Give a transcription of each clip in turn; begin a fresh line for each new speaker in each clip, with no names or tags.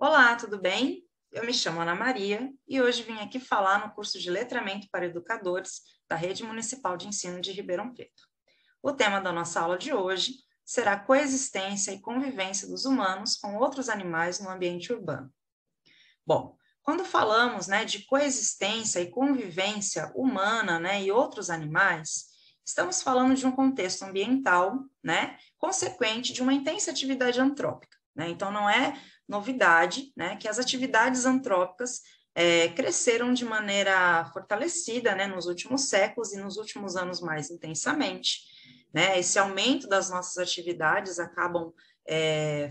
Olá, tudo bem? Eu me chamo Ana Maria e hoje vim aqui falar no curso de Letramento para Educadores da Rede Municipal de Ensino de Ribeirão Preto. O tema da nossa aula de hoje será coexistência e convivência dos humanos com outros animais no ambiente urbano. Bom, quando falamos, de coexistência e convivência humana, e outros animais, estamos falando de um contexto ambiental, consequente de uma intensa atividade antrópica. Então, não é novidade, que as atividades antrópicas cresceram de maneira fortalecida, nos últimos séculos e nos últimos anos mais intensamente. Esse aumento das nossas atividades acabam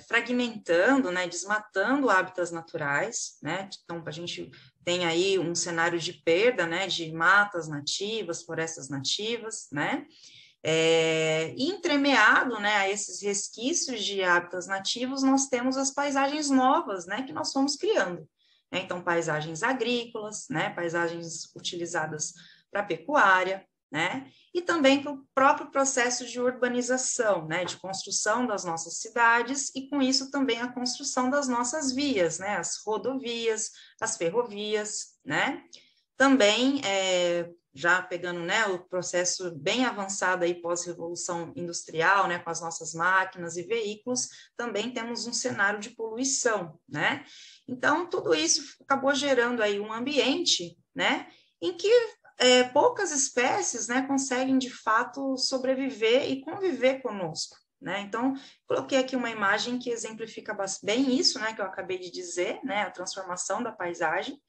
fragmentando, desmatando hábitats naturais, Então, a gente tem aí um cenário de perda, de matas nativas, florestas nativas, e entremeado, a esses resquícios de hábitats nativos, nós temos as paisagens novas, que nós fomos criando. Então, paisagens agrícolas, paisagens utilizadas para pecuária, e também para o próprio processo de urbanização, de construção das nossas cidades, e com isso também a construção das nossas vias, as rodovias, as ferrovias, Também, já pegando o processo bem avançado aí pós-revolução industrial, com as nossas máquinas e veículos, também temos um cenário de poluição, Então, tudo isso acabou gerando aí um ambiente, em que poucas espécies, conseguem, de fato, sobreviver e conviver conosco, Então, coloquei aqui uma imagem que exemplifica bem isso, que eu acabei de dizer, a transformação da paisagem.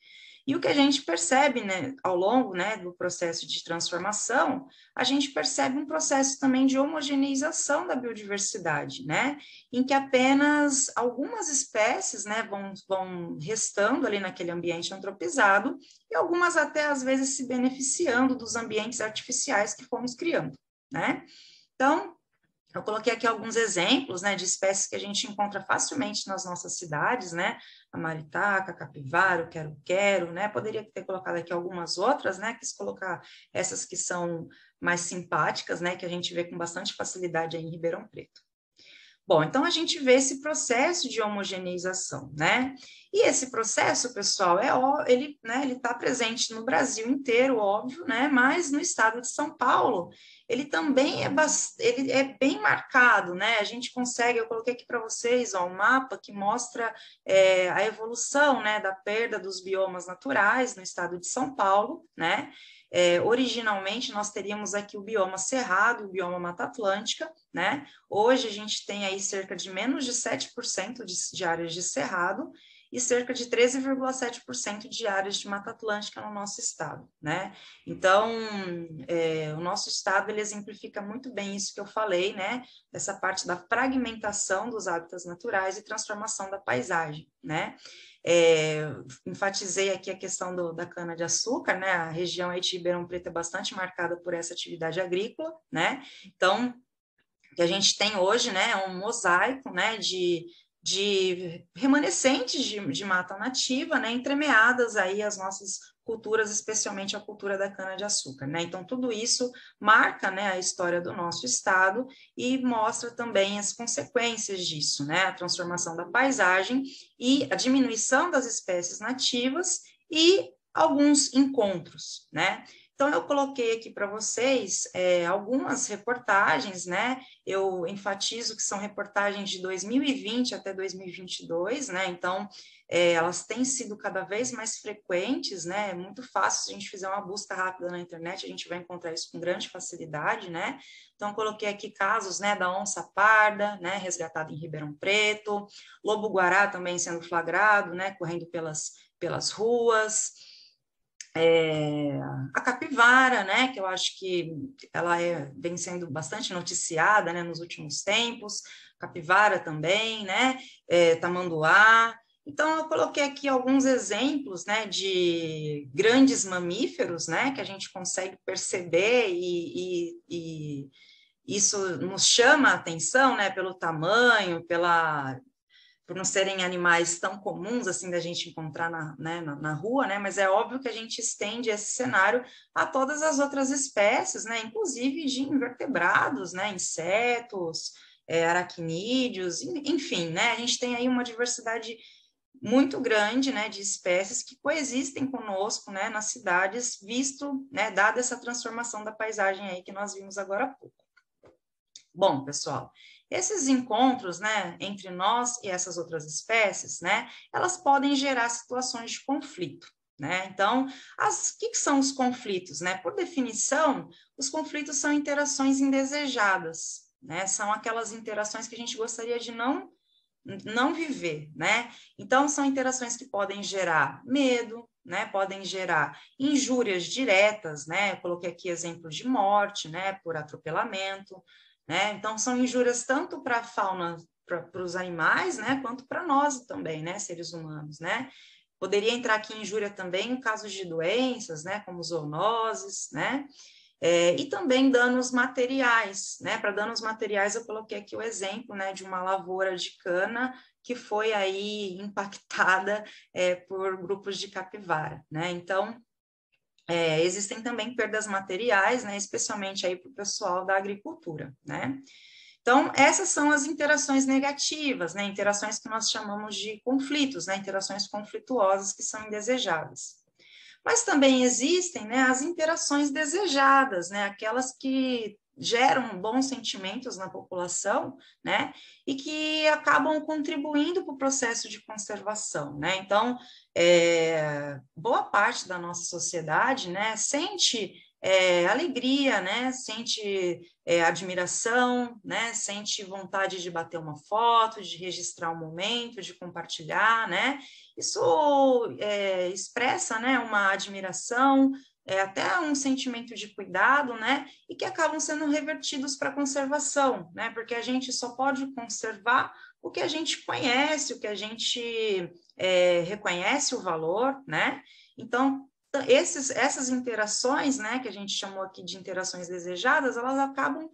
E o que a gente percebe, ao longo, do processo de transformação, a gente percebe um processo também de homogeneização da biodiversidade, em que apenas algumas espécies, vão restando ali naquele ambiente antropizado e algumas até, às vezes, se beneficiando dos ambientes artificiais que fomos criando, Então, eu coloquei aqui alguns exemplos, de espécies que a gente encontra facilmente nas nossas cidades, a maritaca, a capivara, o quero-quero, Poderia ter colocado aqui algumas outras, quis colocar essas que são mais simpáticas, que a gente vê com bastante facilidade aí em Ribeirão Preto. Bom, então a gente vê esse processo de homogeneização, E esse processo, pessoal, ele está presente no Brasil inteiro, óbvio, Mas no estado de São Paulo, ele também ele é bem marcado, A gente consegue, eu coloquei aqui para vocês, um mapa que mostra a evolução, da perda dos biomas naturais no estado de São Paulo, Originalmente, nós teríamos aqui o bioma cerrado, o bioma Mata Atlântica, Hoje, a gente tem aí cerca de menos de 7% de áreas de cerrado e cerca de 13,7% de áreas de Mata Atlântica no nosso estado, Então, o nosso estado, ele exemplifica muito bem isso que eu falei, Essa parte da fragmentação dos hábitats naturais e transformação da paisagem, Enfatizei aqui a questão da cana-de-açúcar, A região aí de Ribeirão Preto é bastante marcada por essa atividade agrícola, Então, o que a gente tem hoje, é um mosaico, de remanescentes de mata nativa, entremeadas aí as nossas culturas, especialmente a cultura da cana-de-açúcar, Então, tudo isso marca, a história do nosso estado e mostra também as consequências disso, A transformação da paisagem e a diminuição das espécies nativas e alguns encontros, Então, eu coloquei aqui para vocês algumas reportagens, Eu enfatizo que são reportagens de 2020 até 2022, Então, elas têm sido cada vez mais frequentes, É muito fácil, se a gente fizer uma busca rápida na internet, a gente vai encontrar isso com grande facilidade, Então, coloquei aqui casos, da onça parda, resgatada em Ribeirão Preto, lobo-guará também sendo flagrado, correndo pelas ruas, a capivara, que eu acho que ela vem sendo bastante noticiada, nos últimos tempos, capivara também, tamanduá. Então, eu coloquei aqui alguns exemplos, de grandes mamíferos, que a gente consegue perceber e isso nos chama a atenção, pelo tamanho, por não serem animais tão comuns assim da gente encontrar na rua, Mas é óbvio que a gente estende esse cenário a todas as outras espécies, Inclusive de invertebrados, insetos, aracnídeos, enfim, A gente tem aí uma diversidade muito grande, né, de espécies que coexistem conosco, né, nas cidades, visto, né, dada essa transformação da paisagem aí que nós vimos agora há pouco. Bom, pessoal, esses encontros, né, entre nós e essas outras espécies, né, elas podem gerar situações de conflito, né? Então, o que são os conflitos, né? Por definição, os conflitos são interações indesejadas, né? São aquelas interações que a gente gostaria de não viver, né? Então, são interações que podem gerar medo, né? Podem gerar injúrias diretas, né? Eu coloquei aqui exemplos de morte, né? Por atropelamento, né? Então, são injúrias tanto para a fauna, para os animais, né? Quanto para nós também, né? Seres humanos, né? Poderia entrar aqui injúria também em casos de doenças, né? Como zoonoses, né? E também danos materiais, né? Para danos materiais, eu coloquei aqui o exemplo, né, de uma lavoura de cana que foi aí impactada por grupos de capivara, né? Então, existem também perdas materiais, né, especialmente aí para o pessoal da agricultura, né? Então, essas são as interações negativas, né? Interações que nós chamamos de conflitos, né? Interações conflituosas que são indesejáveis. Mas também existem, né, as interações desejadas, né, aquelas que geram bons sentimentos na população, né, e que acabam contribuindo para o processo de conservação, né. Então, boa parte da nossa sociedade, né, sente alegria, né, sente admiração, né, sente vontade de bater uma foto, de registrar um momento, de compartilhar, né. Isso expressa, né, uma admiração, até um sentimento de cuidado, né, e que acabam sendo revertidos para a conservação, né, porque a gente só pode conservar o que a gente conhece, o que a gente reconhece o valor, né, então essas interações, né, que a gente chamou aqui de interações desejadas, elas acabam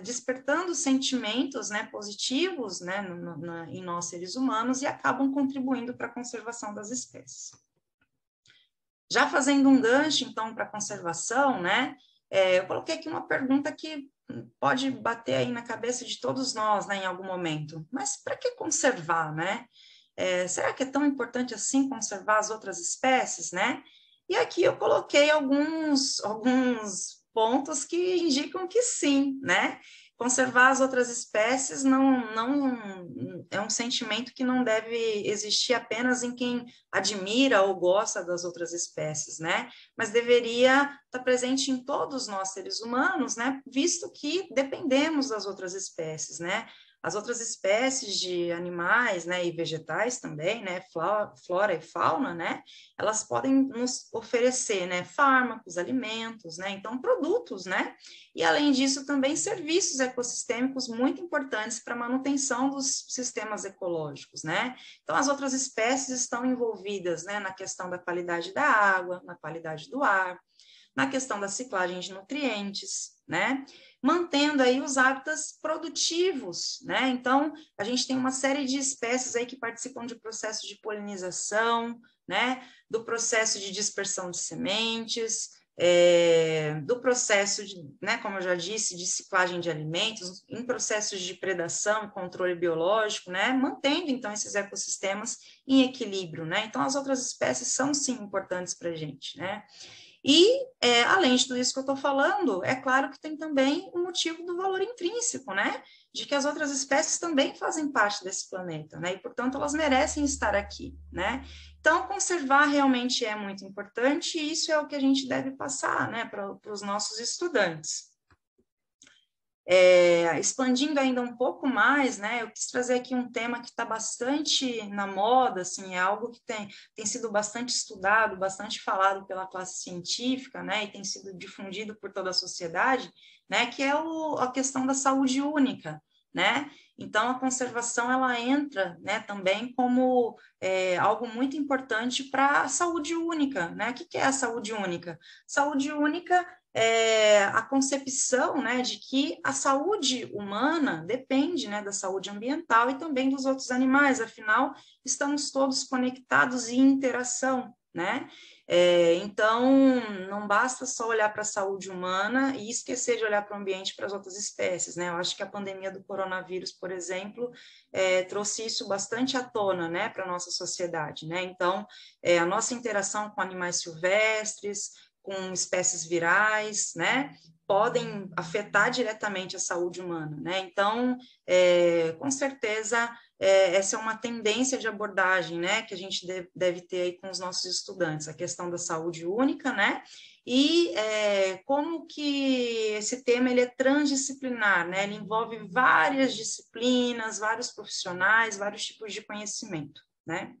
despertando sentimentos, né, positivos, né, em nós seres humanos e acabam contribuindo para a conservação das espécies. Já fazendo um gancho, então, para a conservação, né, eu coloquei aqui uma pergunta que pode bater aí na cabeça de todos nós, né, em algum momento. Mas para que conservar, né? Será que é tão importante assim conservar as outras espécies, né? E aqui eu coloquei alguns pontos que indicam que sim, né? Conservar as outras espécies não é um sentimento que não deve existir apenas em quem admira ou gosta das outras espécies, né? Mas deveria estar presente em todos nós seres humanos, né? Visto que dependemos das outras espécies, né? As outras espécies de animais, né, e vegetais também, né, flora e fauna, né, elas podem nos oferecer, né, fármacos, alimentos, né, então produtos, né, e além disso também serviços ecossistêmicos muito importantes para a manutenção dos sistemas ecológicos, né. Então as outras espécies estão envolvidas, né, na questão da qualidade da água, na qualidade do ar, na questão da ciclagem de nutrientes, né? Mantendo aí os hábitats produtivos, né? Então, a gente tem uma série de espécies aí que participam de processo de polinização, né? Do processo de dispersão de sementes, do processo de, né, como eu já disse, de ciclagem de alimentos, em processos de predação, controle biológico, né? Mantendo, então, esses ecossistemas em equilíbrio, né? Então, as outras espécies são, sim, importantes para a gente, né? E, além de tudo isso que eu estou falando, é claro que tem também o motivo do valor intrínseco, né? De que as outras espécies também fazem parte desse planeta, né? E, portanto, elas merecem estar aqui, né? Então, conservar realmente é muito importante e isso é o que a gente deve passar, né, para os nossos estudantes. Expandindo ainda um pouco mais, né, eu quis trazer aqui um tema que está bastante na moda, assim, é algo que tem sido bastante estudado, bastante falado pela classe científica, né, e tem sido difundido por toda a sociedade, né, que é a questão da saúde única, né, então a conservação, ela entra, né, também como algo muito importante para a saúde única, né, o que é a saúde única? Saúde única a concepção, né, de que a saúde humana depende, né, da saúde ambiental e também dos outros animais, afinal, estamos todos conectados e em interação, né? Então, não basta só olhar para a saúde humana e esquecer de olhar para o ambiente e para as outras espécies, né? Eu acho que a pandemia do coronavírus, por exemplo, trouxe isso bastante à tona, né, para a nossa sociedade, né? Então, a nossa interação com animais silvestres, com espécies virais, né, podem afetar diretamente a saúde humana, né? Então, com certeza, essa é uma tendência de abordagem, né, que a gente deve ter aí com os nossos estudantes, a questão da saúde única, né, e como que esse tema ele é transdisciplinar, né, ele envolve várias disciplinas, vários profissionais, vários tipos de conhecimento, né.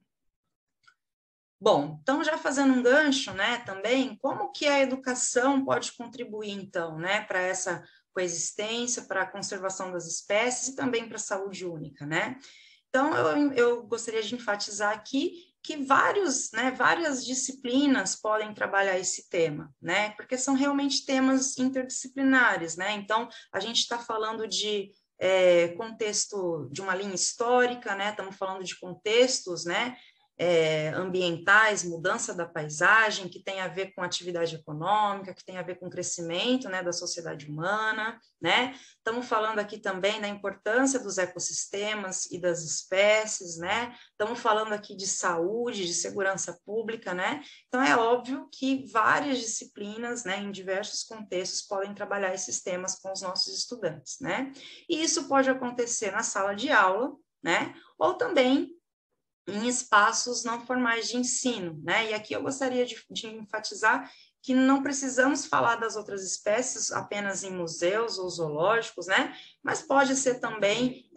Bom, então já fazendo um gancho, né, também, como que a educação pode contribuir, então, né, para essa coexistência, para a conservação das espécies e também para a saúde única, né? Então, eu gostaria de enfatizar aqui que várias disciplinas podem trabalhar esse tema, né? Porque são realmente temas interdisciplinares, né? Então, a gente está falando de contexto de uma linha histórica, né? Estamos falando de contextos, né? Ambientais, mudança da paisagem, que tem a ver com atividade econômica, que tem a ver com crescimento, né, da sociedade humana, né? Estamos falando aqui também da importância dos ecossistemas e das espécies, né? Estamos falando aqui de saúde, de segurança pública, né? Então, é óbvio que várias disciplinas, né, em diversos contextos, podem trabalhar esses temas com os nossos estudantes, né? E isso pode acontecer na sala de aula, né? Ou também em espaços não formais de ensino, né? E aqui eu gostaria de enfatizar que não precisamos falar das outras espécies apenas em museus ou zoológicos, né? Mas pode ser também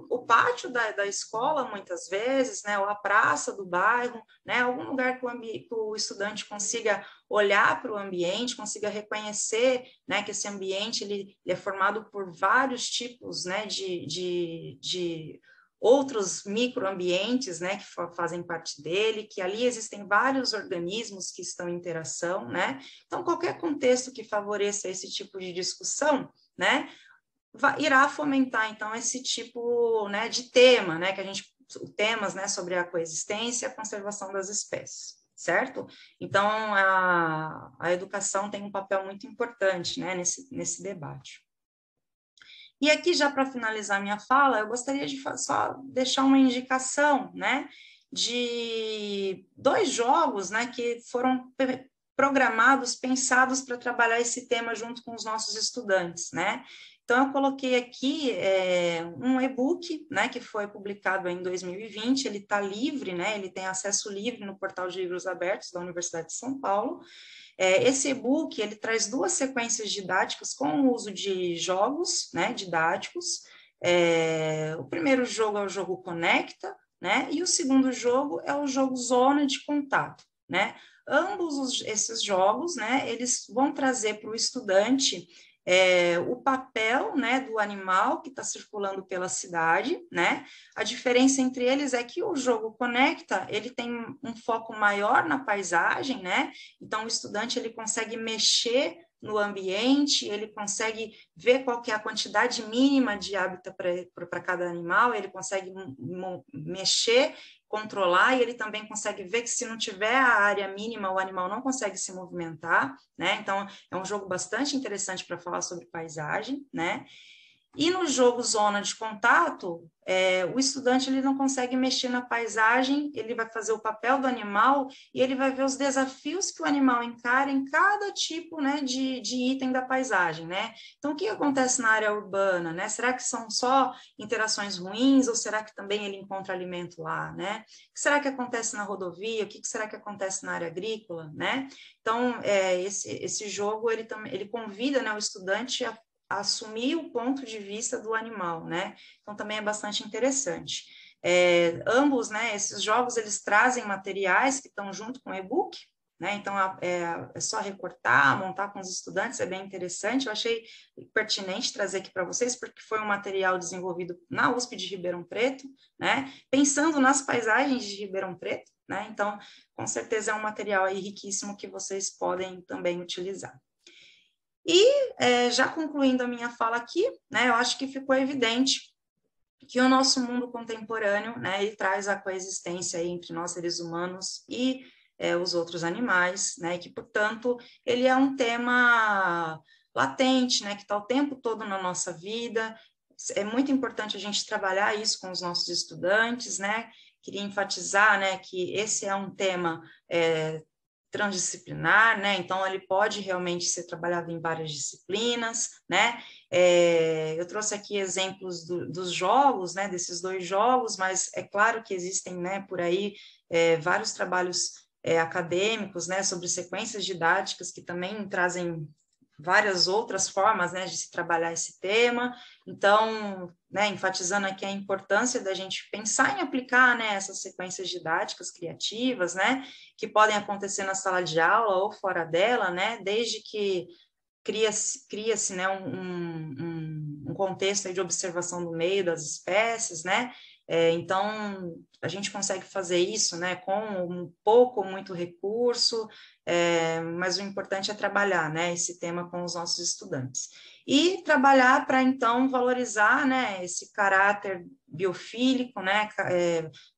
o pátio da escola, muitas vezes, né? Ou a praça do bairro, né? Algum lugar que o estudante consiga olhar para o ambiente, consiga reconhecer, né? Que esse ambiente ele é formado por vários tipos, né? De outros microambientes, né, que fazem parte dele, que ali existem vários organismos que estão em interação, né? Então, qualquer contexto que favoreça esse tipo de discussão, né, irá fomentar, então, esse tipo, né, de tema, né, que a gente, temas, né, sobre a coexistência e a conservação das espécies, certo? Então, a educação tem um papel muito importante, né, nesse debate. E aqui, já para finalizar minha fala, eu gostaria de só deixar uma indicação, né, de 2 jogos, né, que foram programados, pensados para trabalhar esse tema junto com os nossos estudantes, né. Então, eu coloquei aqui um e-book, né, que foi publicado em 2020, ele está livre, né, ele tem acesso livre no portal de livros abertos da Universidade de São Paulo. Esse e-book, ele traz 2 sequências didáticas com o uso de jogos, né, didáticos. O primeiro jogo é o jogo Conecta, né, e o segundo jogo é o jogo Zona de Contato, né. Ambos esses jogos, né, eles vão trazer para o estudante o papel, né, do animal que está circulando pela cidade, né? A diferença entre eles é que o jogo Conecta, ele tem um foco maior na paisagem, né? Então, o estudante, ele consegue mexer no ambiente, ele consegue ver qual que é a quantidade mínima de hábitat para cada animal, ele consegue mexer, controlar, e ele também consegue ver que se não tiver a área mínima, o animal não consegue se movimentar, né? Então, é um jogo bastante interessante para falar sobre paisagem, né? E no jogo Zona de Contato, o estudante ele não consegue mexer na paisagem, ele vai fazer o papel do animal e ele vai ver os desafios que o animal encara em cada tipo, né, de item da paisagem, né? Então, o que acontece na área urbana, né? Será que são só interações ruins ou será que também ele encontra alimento lá, né? O que será que acontece na rodovia? O que será que acontece na área agrícola, né? Então, esse jogo, ele convida, né, o estudante a assumir o ponto de vista do animal, né? Então, também é bastante interessante. Ambos, né, esses jogos, eles trazem materiais que estão junto com o e-book, né? Então, é só recortar, montar com os estudantes, é bem interessante. Eu achei pertinente trazer aqui para vocês, porque foi um material desenvolvido na USP de Ribeirão Preto, né? Pensando nas paisagens de Ribeirão Preto, né? Então, com certeza é um material aí riquíssimo que vocês podem também utilizar. E, já concluindo a minha fala aqui, né, eu acho que ficou evidente que o nosso mundo contemporâneo, né, ele traz a coexistência aí entre nós, seres humanos, e os outros animais, né, e que, portanto, ele é um tema latente, né, que está o tempo todo na nossa vida. É muito importante a gente trabalhar isso com os nossos estudantes, né, queria enfatizar, né, que esse é um tema transdisciplinar, né? Então ele pode realmente ser trabalhado em várias disciplinas, né? Eu trouxe aqui exemplos dos jogos, né? Desses 2 jogos, mas é claro que existem, né? Por aí vários trabalhos acadêmicos, né? Sobre sequências didáticas que também trazem várias outras formas, né, de se trabalhar esse tema. Então, né, enfatizando aqui a importância da gente pensar em aplicar, né, essas sequências didáticas criativas, né, que podem acontecer na sala de aula ou fora dela, né, desde que cria-se né, um contexto aí de observação do meio das espécies, né, então a gente consegue fazer isso, né, com um pouco ou muito recurso, mas o importante é trabalhar, né, esse tema com os nossos estudantes. E trabalhar para, então, valorizar, né, esse caráter biofílico, né,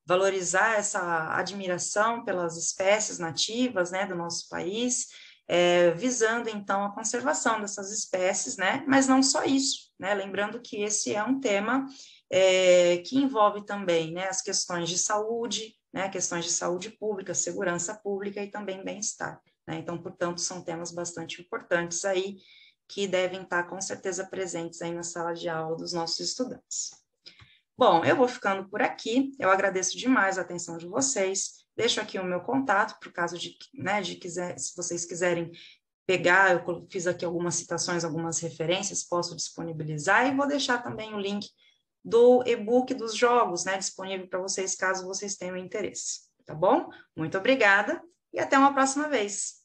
valorizar essa admiração pelas espécies nativas, né, do nosso país, visando, então, a conservação dessas espécies, né, mas não só isso, né, lembrando que esse é um tema que envolve também, né, as questões de saúde, né, questões de saúde pública, segurança pública e também bem-estar, né, então, portanto, são temas bastante importantes aí, que devem estar, com certeza, presentes aí na sala de aula dos nossos estudantes. Bom, eu vou ficando por aqui, eu agradeço demais a atenção de vocês, deixo aqui o meu contato, por caso de, né, se vocês quiserem pegar, eu fiz aqui algumas citações, algumas referências, posso disponibilizar, e vou deixar também o link do e-book dos jogos, né, disponível para vocês, caso vocês tenham interesse, tá bom? Muito obrigada, e até uma próxima vez.